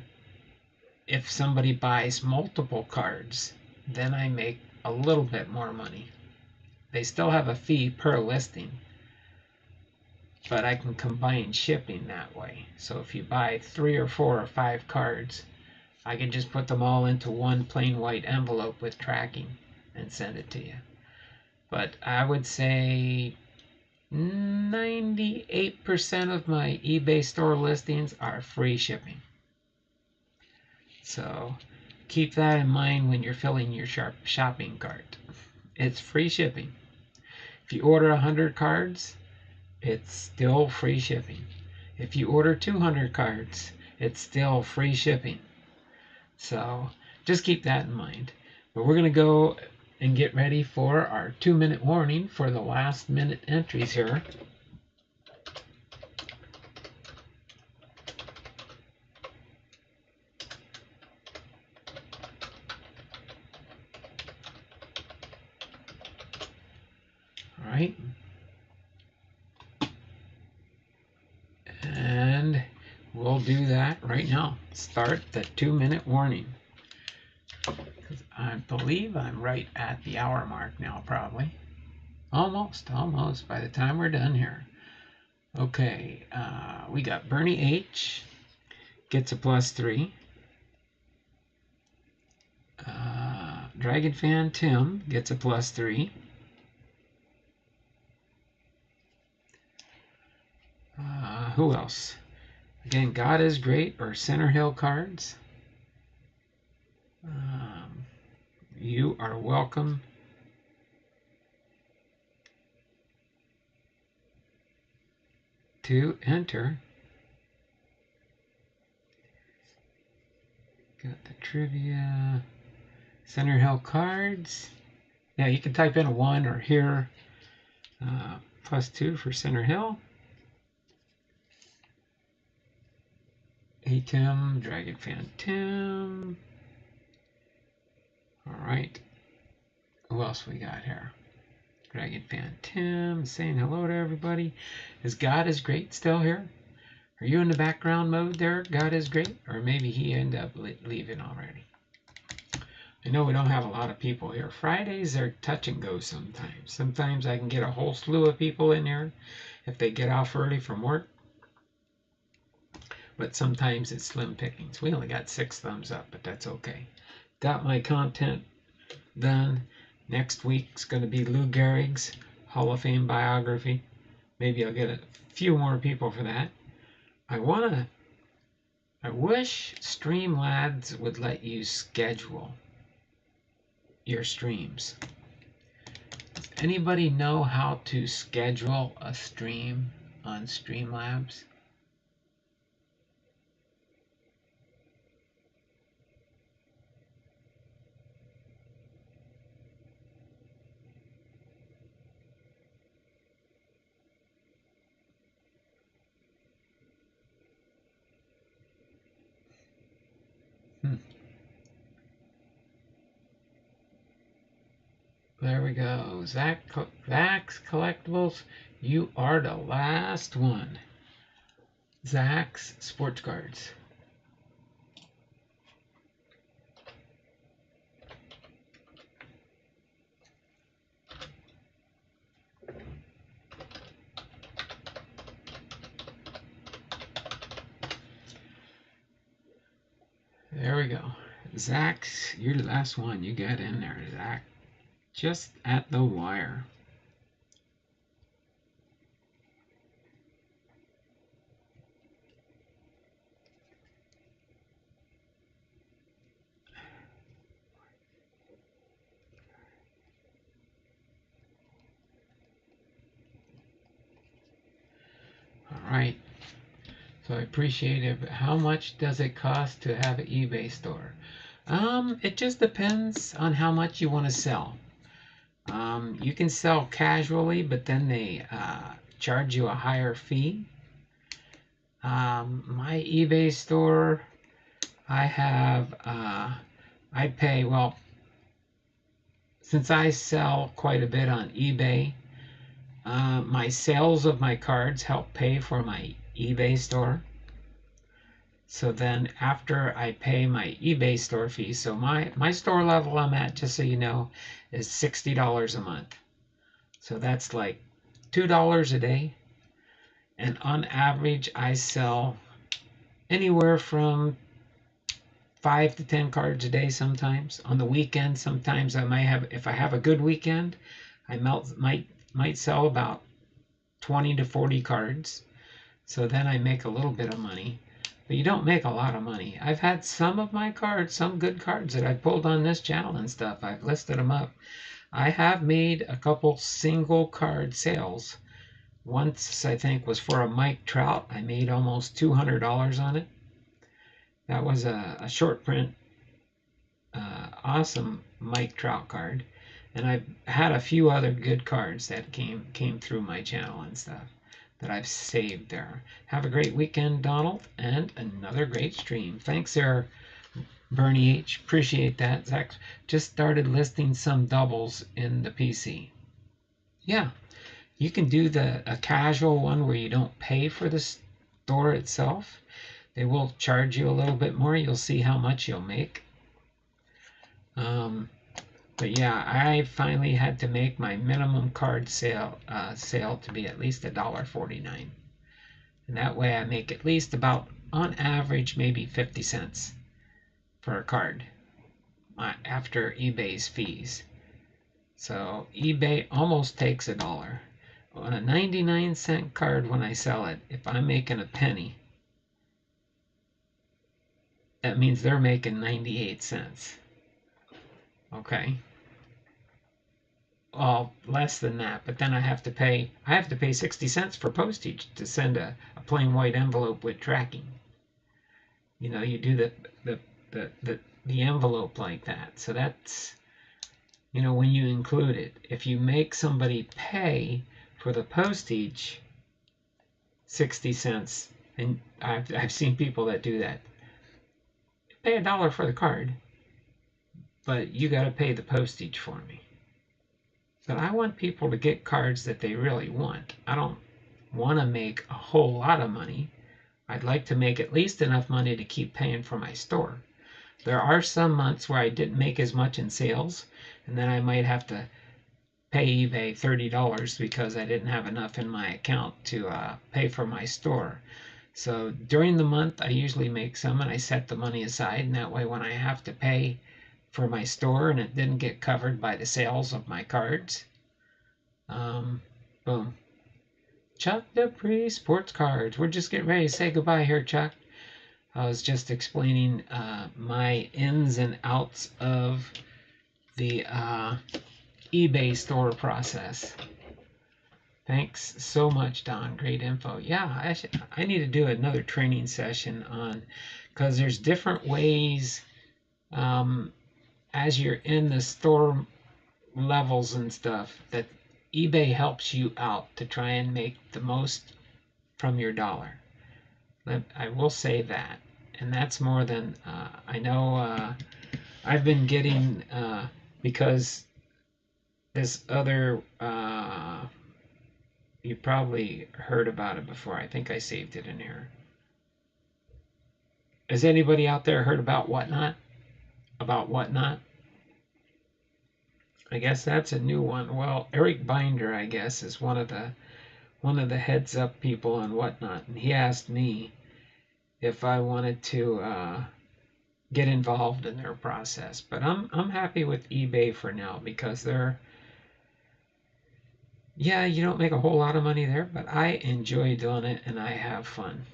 if somebody buys multiple cards, then I make a little bit more money. They still have a fee per listing, but I can combine shipping that way. So if you buy 3 or 4 or 5 cards, I can just put them all into one plain white envelope with tracking and send it to you. But I would say 98% of my eBay store listings are free shipping. So keep that in mind when you're filling your shopping cart. It's free shipping. If you order 100 cards, it's still free shipping. If you order 200 cards, it's still free shipping. So just keep that in mind. But we're going to go and get ready for our 2-minute warning for the last minute entries here. All right. And we'll do that right now. Start the 2-minute warning. I believe I'm right at the hour mark now, probably. Almost by the time we're done here. Okay, we got Bernie H. Gets a +3. Dragon Fan Tim gets a +3. Who else? Again, God is Great or Center Hill cards. You are welcome to enter. Got the trivia. Center Hill cards. Yeah, you can type in a 1 or here. +2 for Center Hill. Hey Tim, Dragon Fan Tim. Alright. Who else we got here? Dragon Fan Tim saying hello to everybody. Is God is Great still here? Are you in the background mode there, God is Great? Or maybe he ended up leaving already. I know we don't have a lot of people here. Fridays are touch and go sometimes. Sometimes I can get a whole slew of people in here if they get off early from work. But sometimes it's slim pickings. We only got 6 thumbs up, but that's okay. Got my content done. Next week's going to be Lou Gehrig's Hall of Fame biography. Maybe I'll get a few more people for that. I wish Streamlabs would let you schedule your streams. Does anybody know how to schedule a stream on Streamlabs? There we go. Zach's Collectibles, you are the last one. Zach's Sports Cards. There we go. Zach's, you're the last one. You got in there, Zach. Just at the wire. All right. So I appreciate it. But how much does it cost to have an eBay store? It just depends on how much you want to sell. You can sell casually, but then they charge you a higher fee. My eBay store, I have, I pay, well, since I sell quite a bit on eBay, My sales of my cards help pay for my eBay store. So then after I pay my eBay store fee, so my store level I'm at, just so you know, is $60 a month. So that's like $2 a day. And on average, I sell anywhere from 5 to 10 cards a day sometimes. On the weekend, sometimes I might have, if I have a good weekend, I might sell about 20 to 40 cards. So then I make a little bit of money. But you don't make a lot of money. I've had some of my cards, some good cards that I pulled on this channel and stuff. I've listed them up. I have made a couple single card sales. Once, I think, was for a Mike Trout. I made almost $200 on it. That was a short print, awesome Mike Trout card. And I've had a few other good cards that came through my channel and stuff that I've saved there. Have a great weekend, Donald, and another great stream. Thanks there, Bernie H. Appreciate that. Zach just started listing some doubles in the PC. Yeah, you can do a casual one where you don't pay for the store itself. They will charge you a little bit more. You'll see how much you'll make. But yeah, I finally had to make my minimum card sale to be at least $1.49. And that way I make at least about, on average, maybe 50 cents for a card after eBay's fees. So eBay almost takes $1. On a 99-cent card when I sell it, if I'm making a penny, that means they're making 98 cents. Okay. Well, less than that, but then I have to pay 60 cents for postage to send a plain white envelope with tracking. You know, you do the envelope like that. So that's, you know, when you include it. If you make somebody pay for the postage 60 cents, and I've seen people that do that. Pay $1 for the card, but you got to pay the postage for me. But I want people to get cards that they really want. I don't want to make a whole lot of money. I'd like to make at least enough money to keep paying for my store. There are some months where I didn't make as much in sales, and then I might have to pay eBay $30 because I didn't have enough in my account to pay for my store. So during the month, I usually make some, and I set the money aside, and that way when I have to pay for my store and it didn't get covered by the sales of my cards, boom. Chuck Dupree Sports Cards. We're just getting ready to say goodbye here, Chuck. I was just explaining my ins and outs of the eBay store process. Thanks so much, Don. Great info. Yeah, I need to do another training session on, because there's different ways as you're in the store levels and stuff that eBay helps you out to try and make the most from your dollar. I will say that. And that's more than I know I've been getting, because this other, you probably heard about it before. I think I saved it in here. Has anybody out there heard about Whatnot? About Whatnot? I guess that's a new one. Well, Eric Binder, I guess, is one of the heads up people on Whatnot, and he asked me if I wanted to get involved in their process. But I'm happy with eBay for now, because yeah, you don't make a whole lot of money there, but I enjoy doing it and I have fun.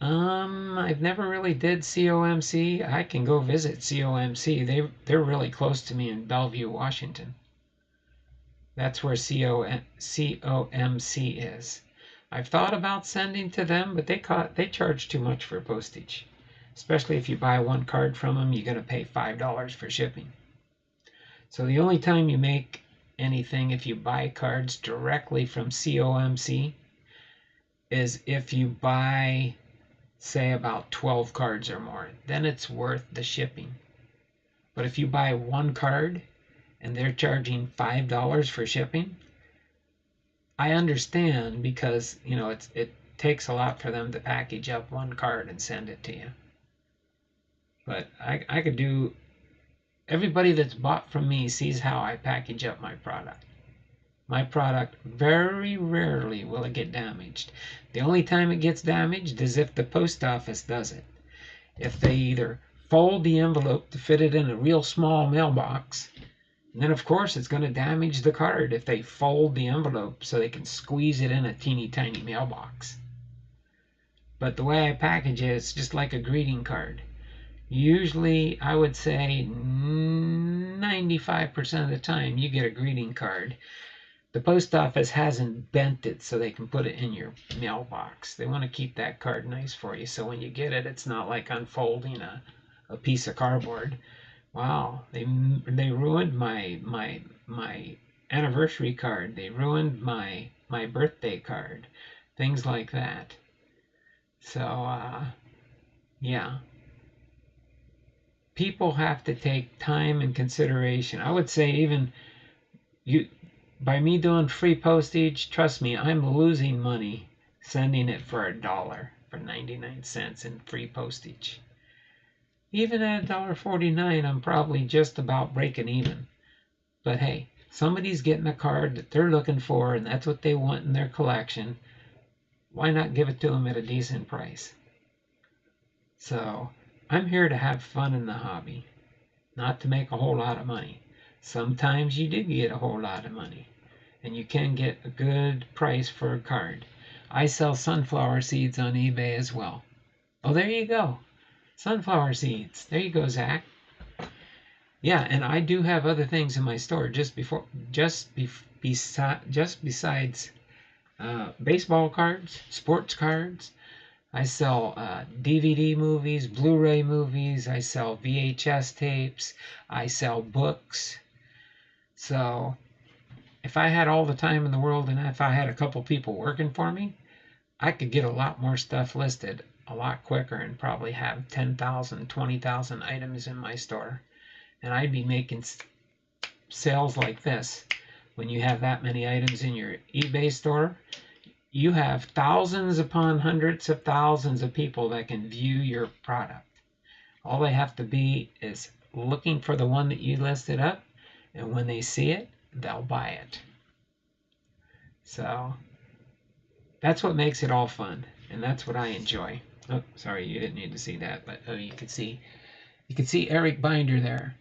I've never really did COMC. I can go visit COMC. They're really close to me in Bellevue, Washington. That's where COMC is. I've thought about sending to them, but they charge too much for postage. Especially if you buy one card from them, you're going to pay $5 for shipping. So the only time you make anything if you buy cards directly from COMC is if you buy, say, about 12 cards or more. Then it's worth the shipping. But if you buy one card and they're charging $5 for shipping, I understand, because it takes a lot for them to package up one card and send it to you. But I could do. Everybody that's bought from me sees how I package up my product. My product, very rarely will it get damaged. The only time it gets damaged is if the post office does it. If they either fold the envelope to fit it in a real small mailbox, and then of course it's going to damage the card if they fold the envelope so they can squeeze it in a teeny tiny mailbox. But the way I package it, it's just like a greeting card. Usually, I would say 95% of the time you get a greeting card. The post office hasn't bent it so they can put it in your mailbox. They want to keep that card nice for you, so when you get it, it's not like unfolding a piece of cardboard. Wow, they ruined my anniversary card. They ruined my birthday card. Things like that. So yeah. People have to take time and consideration. I would say even by me doing free postage, trust me, I'm losing money sending it for $1 for 99 cents in free postage. Even at $1.49, I'm probably just about breaking even. But hey, somebody's getting a card that they're looking for, and that's what they want in their collection. Why not give it to them at a decent price? So I'm here to have fun in the hobby, not to make a whole lot of money. Sometimes you do get a whole lot of money, and you can get a good price for a card. I sell sunflower seeds on eBay as well. Oh, there you go. Sunflower seeds. There you go, Zach. Yeah, and I do have other things in my store besides baseball cards, sports cards. I sell DVD movies, Blu-ray movies. I sell VHS tapes. I sell books. So if I had all the time in the world and if I had a couple people working for me, I could get a lot more stuff listed a lot quicker and probably have 10,000, 20,000 items in my store. And I'd be making sales like this. When you have that many items in your eBay store, you have thousands upon hundreds of thousands of people that can view your product. All they have to be is looking for the one that you listed up, and when they see it, they'll buy it. So that's what makes it all fun, and that's what I enjoy. Oh, sorry, you didn't need to see that, but you could see Eric Binder there.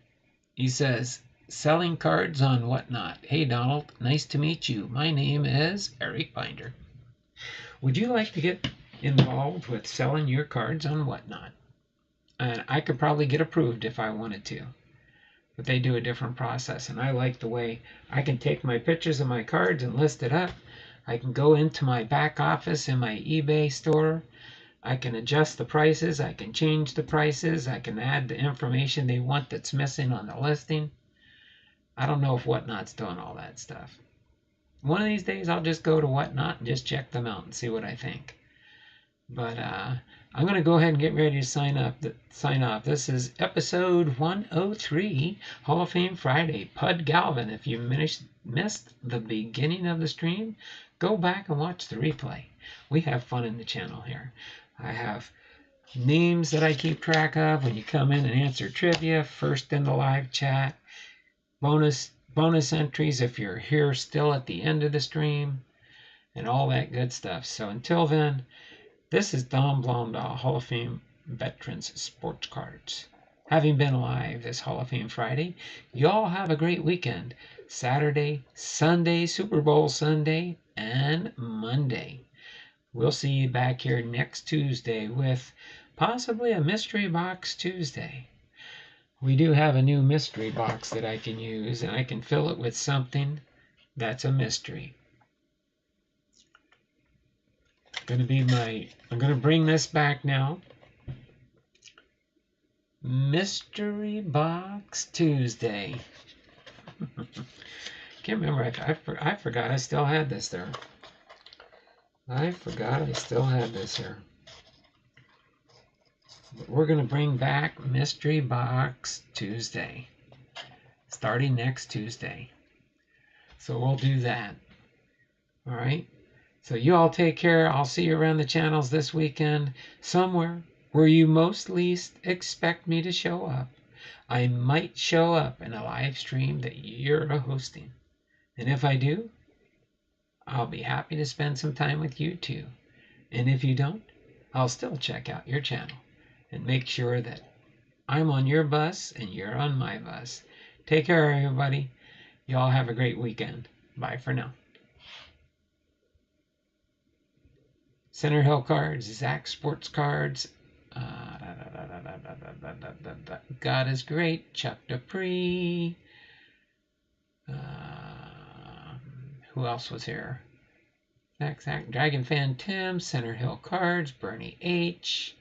He says, selling cards on Whatnot. Hey Donald, nice to meet you. My name is Eric Binder. Would you like to get involved with selling your cards on Whatnot? And I could probably get approved if I wanted to. But they do a different process, and I like the way I can take my pictures of my cards and list it up. I can go into my back office in my eBay store. I can adjust the prices. I can change the prices. I can add the information they want that's missing on the listing. I don't know if Whatnot's doing all that stuff. One of these days I'll just go to Whatnot and just check them out and see what I think. But I'm going to go ahead and get ready to sign off. This is episode 103, Hall of Fame Friday, PUD GALVIN. If you missed the beginning of the stream, go back and watch the replay. We have fun in the channel here. I have names that I keep track of when you come in and answer trivia, first in the live chat, bonus entries if you're here still at the end of the stream, and all that good stuff. So until then, this is Don Blondahl, Hall of Fame Veterans Sports Cards. Having been alive this Hall of Fame Friday, y'all have a great weekend. Saturday, Sunday, Super Bowl Sunday, and Monday. We'll see you back here next Tuesday with possibly a Mystery Box Tuesday. We do have a new mystery box that I can use, and I can fill it with something that's a mystery. I'm going to bring this back now. Mystery Box Tuesday. Can't remember. I forgot I still had this there. I forgot I still had this here. But we're going to bring back Mystery Box Tuesday. starting next Tuesday. So we'll do that. All right. So you all take care. I'll see you around the channels this weekend, somewhere where you most least expect me to show up. I might show up in a live stream that you're hosting. And if I do, I'll be happy to spend some time with you too. And if you don't, I'll still check out your channel and make sure that I'm on your bus and you're on my bus. Take care, everybody. Y'all have a great weekend. Bye for now. Center Hill Cards, Zach Sports Cards. God is Great, Chuck Dupree. Who else was here? Zach, Dragon Fan Tim, Center Hill Cards, Bernie H.